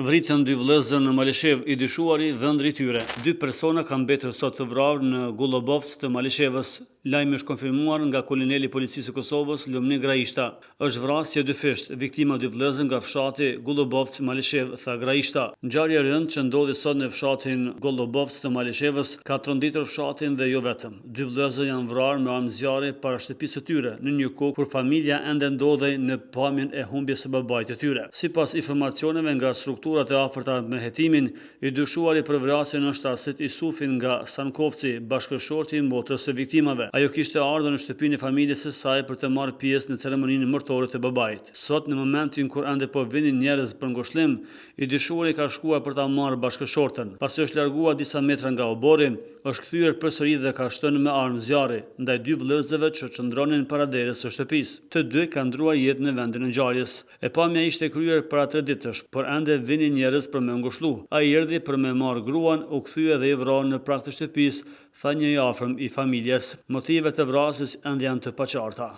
Vritën dy vëllezër në Malishev, i dyshuari dhe ëndri i tyre. Dy persona kanë mbetur sot të vrarë në Gullobovc të Malishevës. Lajmi është konfirmuar nga koloneli i policisë së Kosovës, Lumni Graishta. Është vrasje dyfisht, viktima dy vëllezër nga fshati Gullobovc Malishev, tha Graishta. Ngjarja e rëndë që ndodhi sot në fshatin Gullobovc të Malishevës ka tronditur fshatin dhe jo vetëm. Dy vëllezër janë vrarë me armë zjarri para shtëpisë së tyre, në një kohë kur familja ende ndodhej në pamjen e humbjes së babait të tyre. Sipas informacioneve nga strukturat e afërta me hetimin, i dyshuari për vrasjen është Arsit Isufin nga Sankovci, bashkëshorti i motrës së viktimave. Ajo kishte ardhur në shtëpinë e familjes së saj për të marrë pjesë në ceremoninë mërtore të babait. Sot, në momentin kur ende po vinin njerëz për ngushëllim, i dyshuari ka shkuar për ta marrë bashkëshortën. Pasi është larguar disa metra nga obori, është kthyer përsëri dhe ka shtënë me armë zjarri ndaj dy vëllezërve që qëndronin para derës së shtëpisë. Të dy kanë ndruar jetë në vendin e ngjarjes. E pamja ishte kryer para 3 ditësh, por ende vinin njerëz për me ngushëllu. Ai erdhi për me marrë gruan, u kthye dhe i vrarë në prag të shtëpisë, tha një i afërm i familjes. Motivet e vrasjes ende janë të paqarta.